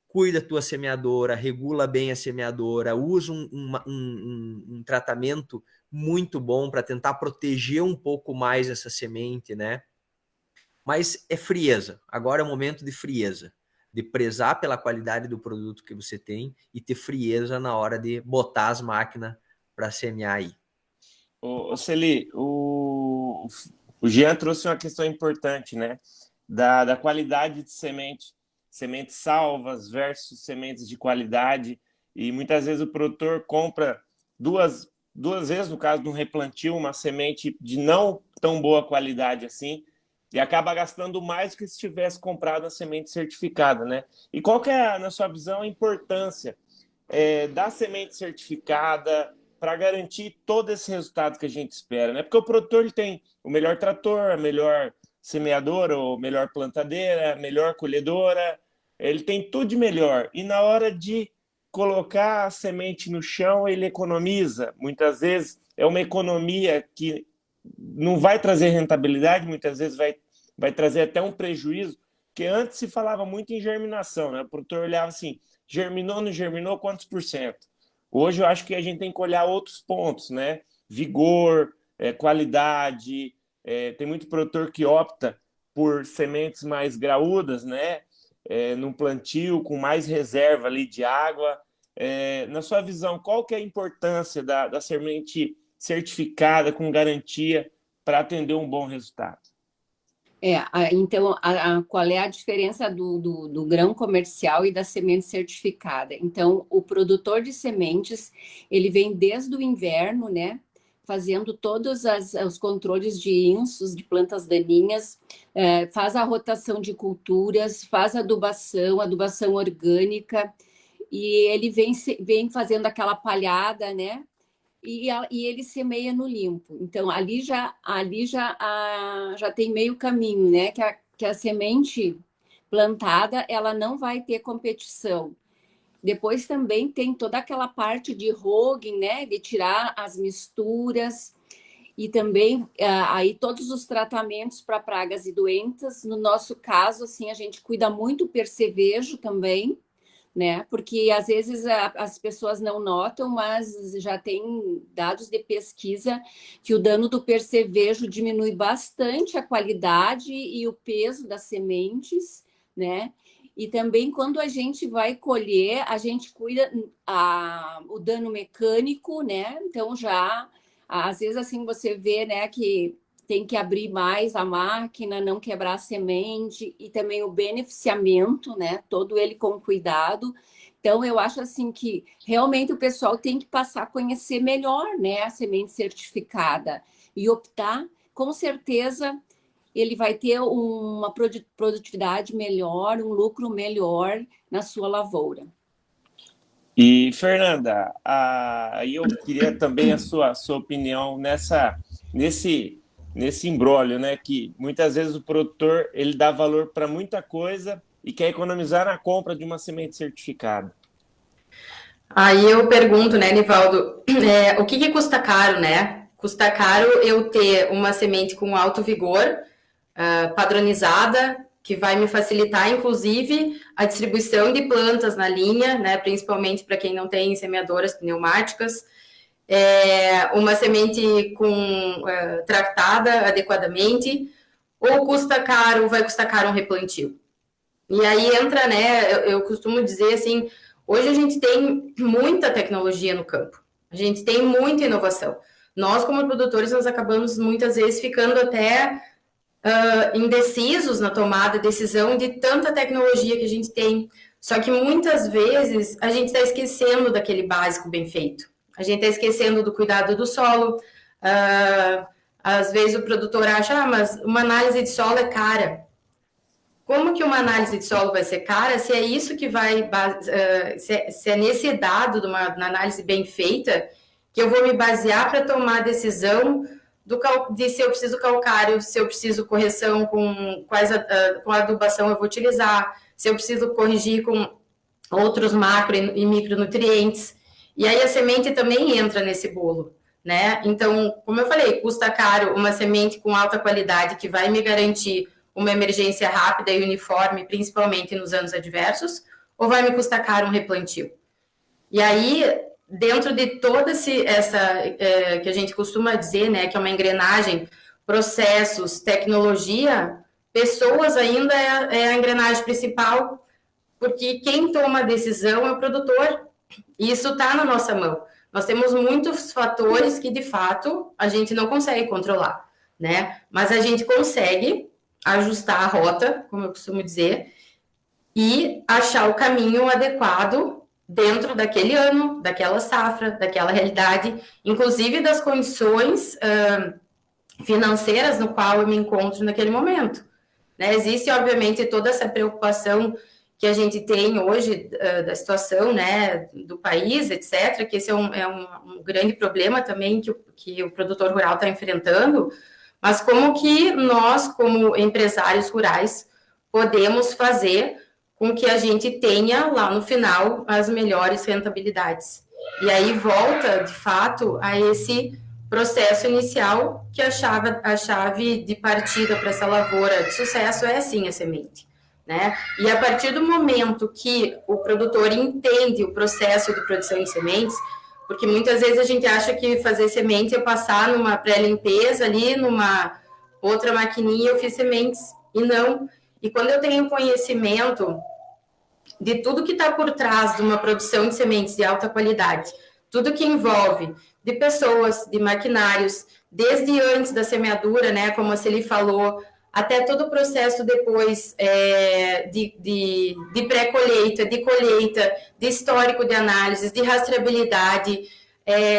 Speaker 4: cuida da tua semeadora, regula bem a semeadora, usa um tratamento muito bom para tentar proteger um pouco mais essa semente, né? Mas é frieza. Agora é o momento de frieza, de prezar pela qualidade do produto que você tem e ter frieza na hora de botar as máquinas para semear aí.
Speaker 1: Ô Celi, o Jean trouxe uma questão importante, né? Da qualidade de semente, sementes salvas versus sementes de qualidade, e muitas vezes o produtor compra duas vezes, no caso de um replantio, uma semente de não tão boa qualidade assim, e acaba gastando mais do que se tivesse comprado a semente certificada, né? E qual que é, na sua visão, a importância da semente certificada para garantir todo esse resultado que a gente espera, né? Porque o produtor ele tem o melhor trator, a melhor semeadora, ou melhor plantadeira, melhor colhedora, ele tem tudo de melhor. E na hora de colocar a semente no chão, ele economiza. Muitas vezes é uma economia que não vai trazer rentabilidade, muitas vezes vai trazer até um prejuízo, porque antes se falava muito em germinação, né? O produtor olhava assim, germinou, não germinou, quantos por cento? Hoje eu acho que a gente tem que olhar outros pontos, né? Vigor, qualidade, tem muito produtor que opta por sementes mais graúdas, né? Num plantio com mais reserva ali de água. Na sua visão, qual que é a importância da semente certificada com garantia para atender um bom resultado?
Speaker 2: Então, qual é a diferença do grão comercial e da semente certificada? Então, o produtor de sementes, ele vem desde o inverno, né? Fazendo todos os controles de insos, de plantas daninhas, faz a rotação de culturas, faz adubação orgânica, e ele vem fazendo aquela palhada, né? E ele semeia no limpo. Então, ali já tem meio caminho, né? Que a semente plantada, ela não vai ter competição. Depois também tem toda aquela parte de hogging, né? De tirar as misturas e também aí todos os tratamentos para pragas e doenças. No nosso caso, assim, a gente cuida muito do percevejo também, né? Porque às vezes as pessoas não notam, mas já tem dados de pesquisa que o dano do percevejo diminui bastante a qualidade e o peso das sementes, né? E também quando a gente vai colher, a gente cuida o dano mecânico, né? Então já às vezes assim você vê, né, que tem que abrir mais a máquina, não quebrar a semente, e também o beneficiamento, né? Todo ele com cuidado. Então, eu acho assim que realmente o pessoal tem que passar a conhecer melhor, né, a semente certificada e optar, com certeza ele vai ter uma produtividade melhor, um lucro melhor na sua lavoura.
Speaker 1: E, Fernanda, aí eu queria também a sua opinião nesse imbróglio, né? Que muitas vezes o produtor ele dá valor para muita coisa e quer economizar na compra de uma semente certificada.
Speaker 3: Aí eu pergunto, né, Nivaldo, o que custa caro, né? Custa caro eu ter uma semente com alto vigor, padronizada, que vai me facilitar, inclusive, a distribuição de plantas na linha, né, principalmente para quem não tem semeadoras pneumáticas, uma semente tratada adequadamente, ou vai custar caro um replantio. E aí entra, né, eu costumo dizer assim, hoje a gente tem muita tecnologia no campo, a gente tem muita inovação. Nós, como produtores, nós acabamos muitas vezes ficando até indecisos na tomada de decisão de tanta tecnologia que a gente tem. Só que muitas vezes a gente está esquecendo daquele básico bem feito. A gente está esquecendo do cuidado do solo. Às vezes o produtor acha, mas uma análise de solo é cara. Como que uma análise de solo vai ser cara se é isso que vai, se é nesse dado de uma análise bem feita que eu vou me basear para tomar a decisão de se eu preciso calcário, se eu preciso correção com a adubação eu vou utilizar, se eu preciso corrigir com outros macro e micronutrientes. E aí a semente também entra nesse bolo, né? Então, como eu falei, custa caro uma semente com alta qualidade que vai me garantir uma emergência rápida e uniforme, principalmente nos anos adversos, ou vai me custar caro um replantio? E aí, dentro de toda essa que a gente costuma dizer, né, que é uma engrenagem, processos, tecnologia, pessoas ainda é a engrenagem principal, porque quem toma a decisão é o produtor, e isso está na nossa mão. Nós temos muitos fatores que, de fato, a gente não consegue controlar, né? Mas a gente consegue ajustar a rota, como eu costumo dizer, e achar o caminho adequado dentro daquele ano, daquela safra, daquela realidade, inclusive das condições financeiras no qual eu me encontro naquele momento. Né? Existe, obviamente, toda essa preocupação que a gente tem hoje da situação, né, do país, etc., que esse é um grande problema também que o produtor rural está enfrentando, mas como que nós, como empresários rurais, podemos fazer com que a gente tenha lá no final as melhores rentabilidades. E aí volta, de fato, a esse processo inicial que a chave de partida para essa lavoura de sucesso é sim a semente. Né? E a partir do momento que o produtor entende o processo de produção de sementes, porque muitas vezes a gente acha que fazer semente é passar numa pré-limpeza ali, numa outra maquininha eu fiz sementes, e não. E quando eu tenho conhecimento de tudo que está por trás de uma produção de sementes de alta qualidade, tudo que envolve de pessoas, de maquinários, desde antes da semeadura, né, como a Celi falou, até todo o processo depois de pré-colheita, de colheita, de histórico de análises, de rastreabilidade,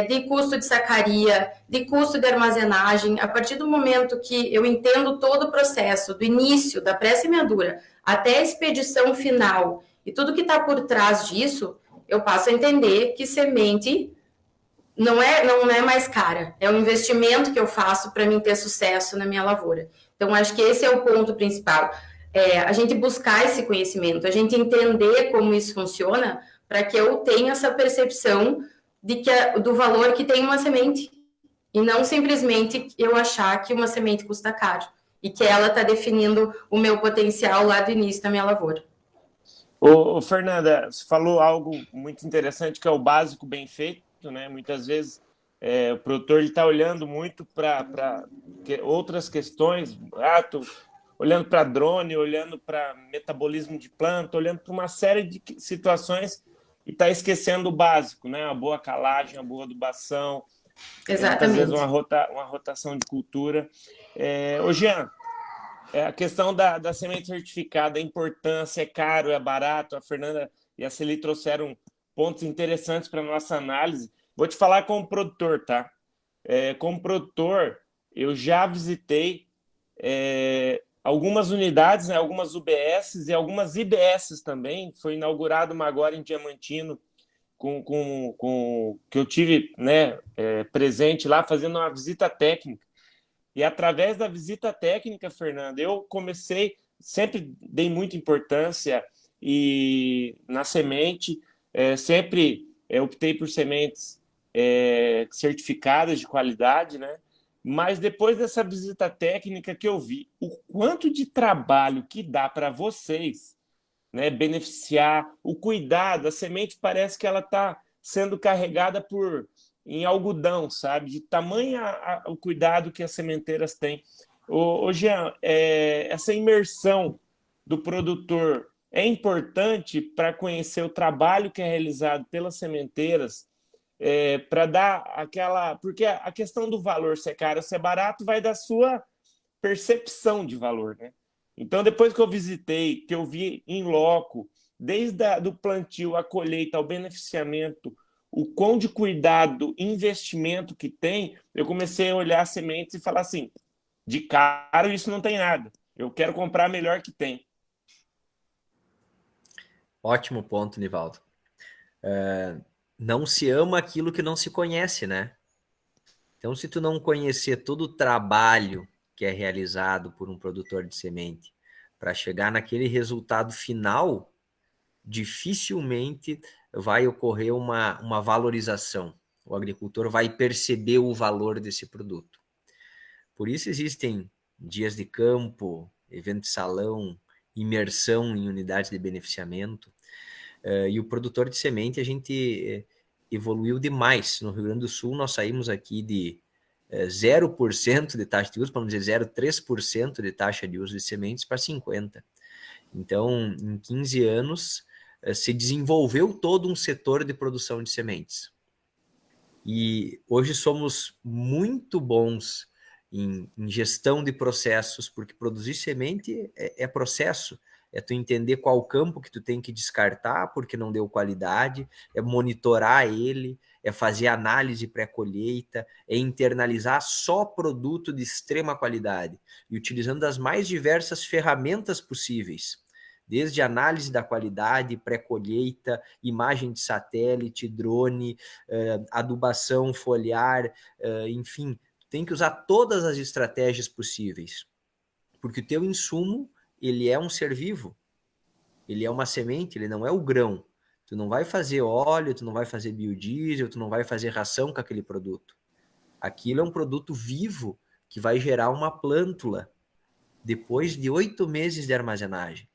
Speaker 3: de custo de sacaria, de custo de armazenagem. A partir do momento que eu entendo todo o processo, do início, da pré-semeadura, até a expedição final, e tudo que está por trás disso, eu passo a entender que semente não é mais cara, é um investimento que eu faço para mim ter sucesso na minha lavoura. Então, acho que esse é o ponto principal. A gente buscar esse conhecimento, a gente entender como isso funciona, para que eu tenha essa percepção do valor que tem uma semente. E não simplesmente eu achar que uma semente custa caro. E que ela está definindo o meu potencial lá do início da minha lavoura.
Speaker 1: Ô, Fernanda, você falou algo muito interessante, que é o básico bem feito, né? Muitas vezes o produtor está olhando muito para outras questões, olhando para drone, olhando para metabolismo de planta, olhando para uma série de situações e está esquecendo o básico, né? A boa calagem, a boa adubação,
Speaker 3: Exatamente.
Speaker 1: Muitas vezes uma rotação de cultura. Ô Jean, a questão da semente certificada, a importância, é caro, é barato, a Fernanda e a Celi trouxeram pontos interessantes para a nossa análise. Vou te falar como produtor, tá? Como produtor, eu já visitei algumas unidades, né, algumas UBSs e algumas IBSs também. Foi inaugurado uma agora em Diamantino, que eu tive, né, presente lá, fazendo uma visita técnica. E através da visita técnica, Fernanda, eu comecei, sempre dei muita importância na semente, sempre optei por sementes certificadas de qualidade, né? Mas depois dessa visita técnica que eu vi o quanto de trabalho que dá para vocês, né, beneficiar, o cuidado, a semente parece que ela está sendo carregada em algodão, sabe? De tamanho o cuidado que as sementeiras têm. Ô Jean, essa imersão do produtor é importante para conhecer o trabalho que é realizado pelas sementeiras, para dar aquela... Porque a questão do valor, se é caro ou se é barato, vai da sua percepção de valor, né? Então, depois que eu visitei, que eu vi em loco, desde do plantio, a colheita, ao beneficiamento, o quão de cuidado e investimento que tem, eu comecei a olhar as sementes e falar assim, de caro isso não tem nada, eu quero comprar a melhor que tem.
Speaker 4: Ótimo ponto, Nivaldo. Não se ama aquilo que não se conhece, né? Então, se tu não conhecer todo o trabalho que é realizado por um produtor de semente para chegar naquele resultado final, dificilmente vai ocorrer uma valorização. O agricultor vai perceber o valor desse produto. Por isso existem dias de campo, evento de salão, imersão em unidades de beneficiamento. E o produtor de semente, a gente evoluiu demais. No Rio Grande do Sul, nós saímos aqui de 0% de taxa de uso, para não dizer 0,3% de taxa de uso de sementes para 50%. Então, em 15 anos, se desenvolveu todo um setor de produção de sementes. E hoje somos muito bons em gestão de processos, porque produzir semente é processo. É tu entender qual campo que tu tem que descartar porque não deu qualidade, é monitorar ele, é fazer análise pré-colheita, é internalizar só produto de extrema qualidade e utilizando as mais diversas ferramentas possíveis, desde análise da qualidade, pré-colheita, imagem de satélite, drone, adubação foliar, enfim, tem que usar todas as estratégias possíveis, porque o teu insumo, ele é um ser vivo, ele é uma semente, ele não é o grão. Tu não vai fazer óleo, tu não vai fazer biodiesel, tu não vai fazer ração com aquele produto. Aquilo é um produto vivo que vai gerar uma plântula depois de 8 meses de armazenagem.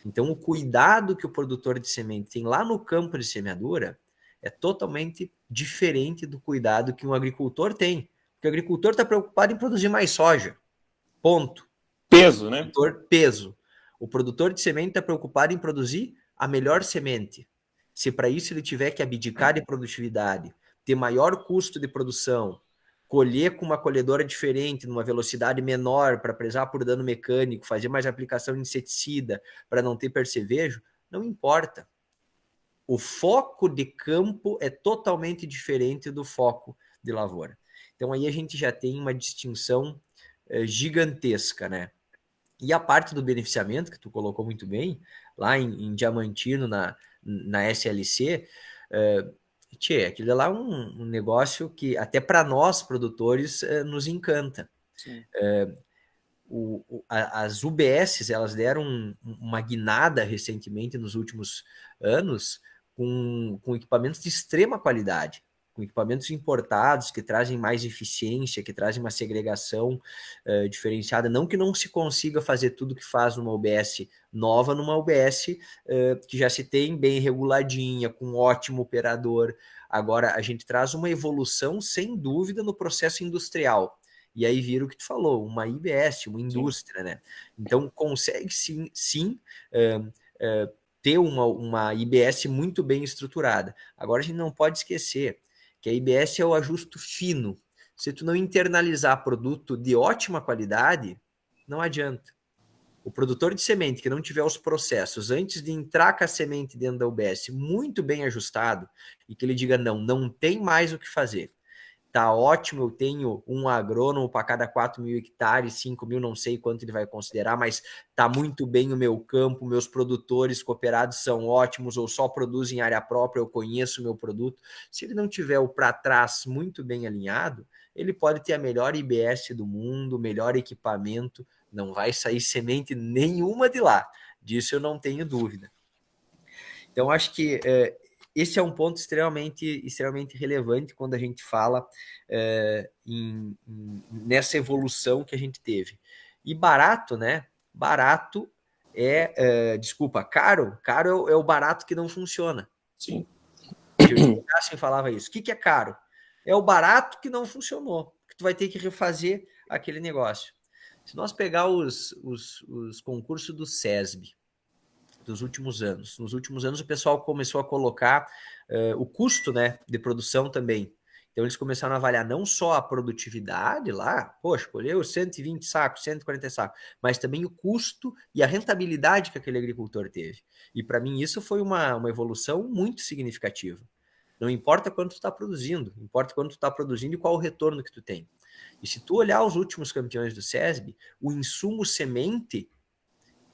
Speaker 4: Então, o cuidado que o produtor de semente tem lá no campo de semeadura é totalmente diferente do cuidado que um agricultor tem. Porque o agricultor está preocupado em produzir mais soja. Ponto.
Speaker 1: Peso, né?
Speaker 4: Peso. O produtor de semente está preocupado em produzir a melhor semente. Se para isso ele tiver que abdicar de produtividade, ter maior custo de produção, colher com uma colhedora diferente, numa velocidade menor, para prezar por dano mecânico, fazer mais aplicação de inseticida, para não ter percevejo, não importa. O foco de campo é totalmente diferente do foco de lavoura. Então aí a gente já tem uma distinção gigantesca, né? E a parte do beneficiamento, que tu colocou muito bem, lá em Diamantino, na SLC, aquilo lá é um negócio que até para nós, produtores, nos encanta. As UBSs, elas deram uma guinada recentemente, nos últimos anos, com equipamentos de extrema qualidade, com equipamentos importados que trazem mais eficiência, que trazem uma segregação diferenciada. Não que não se consiga fazer tudo que faz numa UBS nova, numa UBS que já se tem bem reguladinha, com um ótimo operador. Agora, a gente traz uma evolução, sem dúvida, no processo industrial. E aí vira o que tu falou, uma IBS, uma indústria, sim, né? Então, consegue sim ter uma IBS muito bem estruturada. Agora, a gente não pode esquecer que a IBS é o ajuste fino. Se tu não internalizar produto de ótima qualidade, não adianta. O produtor de semente que não tiver os processos antes de entrar com a semente dentro da UBS muito bem ajustado e que ele diga não tem mais o que fazer. Tá ótimo, eu tenho um agrônomo para cada 4.000 hectares, 5.000, não sei quanto ele vai considerar, mas tá muito bem o meu campo, meus produtores cooperados são ótimos, ou só produzem em área própria, eu conheço o meu produto. Se ele não tiver o para trás muito bem alinhado, ele pode ter a melhor IBS do mundo, o melhor equipamento, não vai sair semente nenhuma de lá. Disso eu não tenho dúvida. Então, acho que esse é um ponto extremamente relevante quando a gente fala nessa evolução que a gente teve. E barato, né? Barato caro. Caro é o barato que não funciona.
Speaker 1: Sim.
Speaker 4: O Cássio falava isso. O que é caro? É o barato que não funcionou, que tu vai ter que refazer aquele negócio. Se nós pegar os concursos do SESB dos últimos anos, nos últimos anos o pessoal começou a colocar o custo, né, de produção também. Então eles começaram a avaliar não só a produtividade lá, poxa, colheu 120 sacos, 140 sacos, mas também o custo e a rentabilidade que aquele agricultor teve. E para mim isso foi uma evolução muito significativa. Não importa quanto tu está produzindo, importa quanto tu está produzindo e qual o retorno que tu tem. E se tu olhar os últimos campeões do SESB, o insumo semente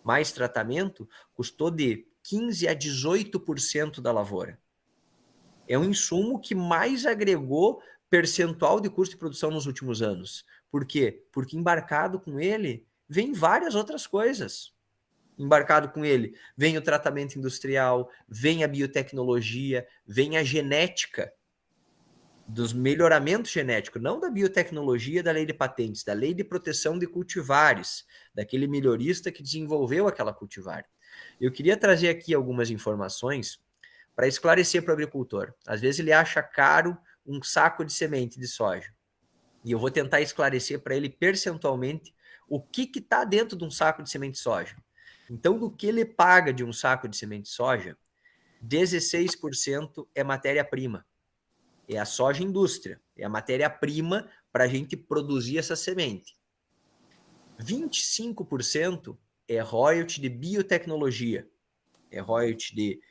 Speaker 4: mais tratamento custou de 15% a 18% da lavoura. É um insumo que mais agregou percentual de custo de produção nos últimos anos. Por quê? Porque embarcado com ele vem várias outras coisas. Embarcado com ele vem o tratamento industrial, vem a biotecnologia, vem a genética, dos melhoramentos genéticos, não da biotecnologia, da lei de patentes, da lei de proteção de cultivares, daquele melhorista que desenvolveu aquela cultivar. Eu queria trazer aqui algumas informações para esclarecer para o agricultor. Às vezes ele acha caro um saco de semente de soja. E eu vou tentar esclarecer para ele percentualmente o que está dentro de um saco de semente de soja. Então, do que ele paga de um saco de semente de soja, 16% é matéria-prima. É a soja indústria, é a matéria-prima para a gente produzir essa semente. 25% é royalty de biotecnologia, é royalty de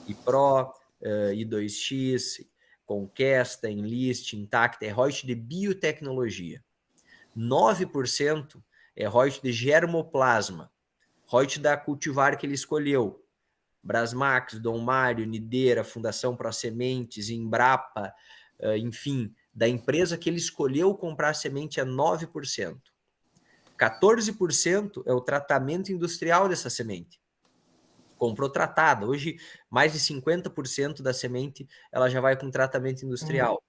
Speaker 4: IPRO, I2X, Conquesta, Enlist, Intacta, é royalty de biotecnologia. 9% é royalty de germoplasma, royalty da cultivar que ele escolheu. Brasmax, Dom Mário, Nideira, Fundação Pro Sementes, Embrapa, enfim, da empresa que ele escolheu comprar semente é 9%. 14% é o tratamento industrial dessa semente. Comprou tratada. Hoje, mais de 50% da semente ela já vai com tratamento industrial.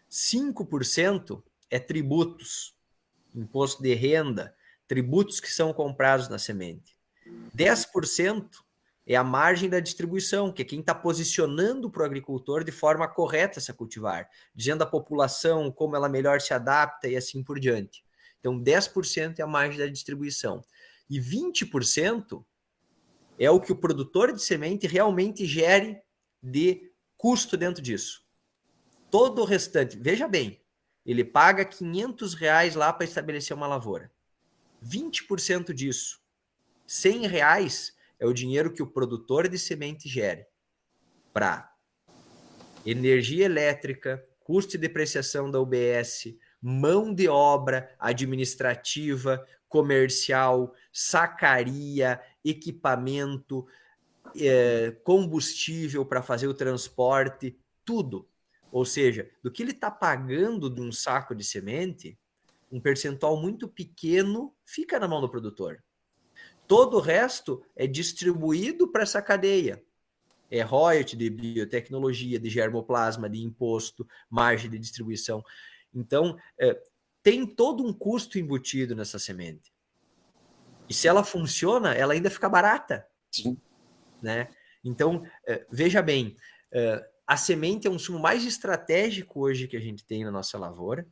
Speaker 4: 5% é tributos, imposto de renda, tributos que são comprados na semente. 10% é a margem da distribuição, que é quem está posicionando para o agricultor de forma correta essa cultivar, dizendo à população como ela melhor se adapta e assim por diante. Então, 10% é a margem da distribuição. E 20% é o que o produtor de semente realmente gere de custo dentro disso. Todo o restante, veja bem, ele paga R$500 lá para estabelecer uma lavoura. 20% disso, R$100, é o dinheiro que o produtor de semente gere para energia elétrica, custo de depreciação da UBS, mão de obra administrativa, comercial, sacaria, equipamento, combustível para fazer o transporte, tudo. Ou seja, do que ele está pagando de um saco de semente, um percentual muito pequeno fica na mão do produtor. Todo o resto é distribuído para essa cadeia. É royalty de biotecnologia, de germoplasma, de imposto, margem de distribuição. Então, tem todo um custo embutido nessa semente. E se ela funciona, ela ainda fica barata.
Speaker 1: Sim.
Speaker 4: Né? Então, veja bem, a semente é um insumo mais estratégico hoje que a gente tem na nossa lavoura.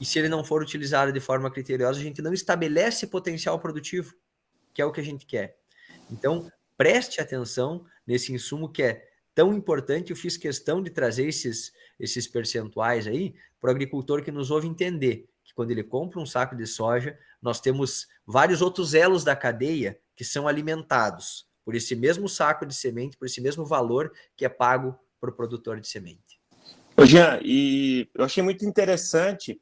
Speaker 4: E se ele não for utilizado de forma criteriosa, a gente não estabelece potencial produtivo, que é o que a gente quer. Então, preste atenção nesse insumo que é tão importante, eu fiz questão de trazer esses percentuais aí para o agricultor que nos ouve entender que quando ele compra um saco de soja, nós temos vários outros elos da cadeia que são alimentados por esse mesmo saco de semente, por esse mesmo valor que é pago para o produtor de semente.
Speaker 1: Ô Jean, e eu achei muito interessante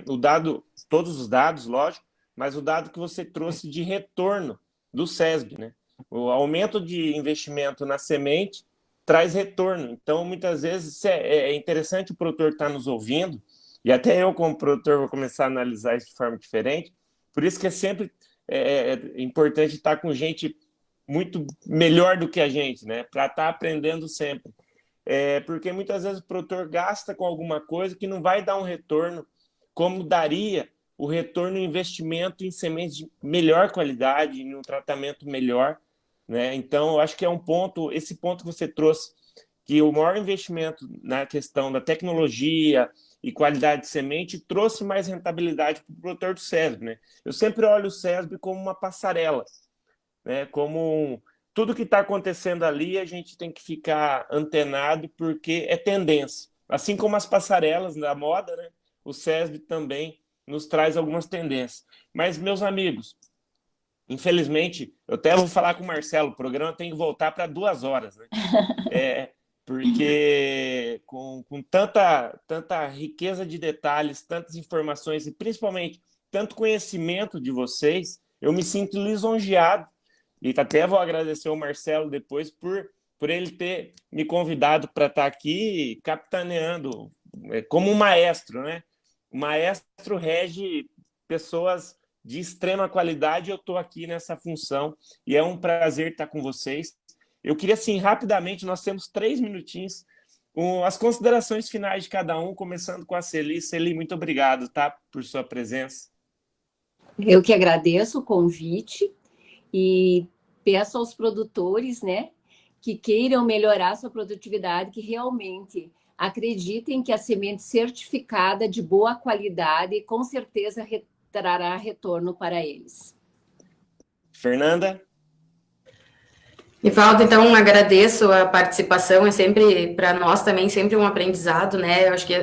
Speaker 1: o dado, todos os dados, lógico, mas o dado que você trouxe de retorno do SESB, né? O aumento de investimento na semente traz retorno. Então, muitas vezes, é interessante o produtor estar nos ouvindo, e até eu, como produtor, vou começar a analisar isso de forma diferente. Por isso que é sempre importante estar com gente muito melhor do que a gente, né? Para estar aprendendo sempre. Porque muitas vezes o produtor gasta com alguma coisa que não vai dar um retorno como daria o retorno no investimento em sementes de melhor qualidade, em um tratamento melhor, né? Então, eu acho que é esse ponto que você trouxe, que o maior investimento na questão da tecnologia e qualidade de semente trouxe mais rentabilidade para o produtor do SESB, né? Eu sempre olho o SESB como uma passarela, né? Como tudo que está acontecendo ali, a gente tem que ficar antenado, porque é tendência. Assim como as passarelas da moda, né? O SESB também nos traz algumas tendências. Mas, meus amigos, infelizmente, eu até vou falar com o Marcelo, o programa tem que voltar para 2 horas, né? Porque com tanta riqueza de detalhes, tantas informações e principalmente tanto conhecimento de vocês, eu me sinto lisonjeado. E até vou agradecer ao Marcelo depois por ele ter me convidado para estar aqui capitaneando como um maestro, né? O maestro rege pessoas de extrema qualidade, eu estou aqui nessa função e é um prazer estar com vocês. Eu queria, assim, rapidamente, nós temos 3 minutinhos, as considerações finais de cada um, começando com a Celi. Celi, muito obrigado, tá, por sua presença.
Speaker 2: Eu que agradeço o convite e peço aos produtores, né, que queiram melhorar sua produtividade, que realmente acreditem que a semente certificada de boa qualidade com certeza trará retorno para eles.
Speaker 1: Fernanda?
Speaker 3: Nivaldo, então, agradeço a participação, é sempre, para nós também, sempre um aprendizado, né? Eu acho que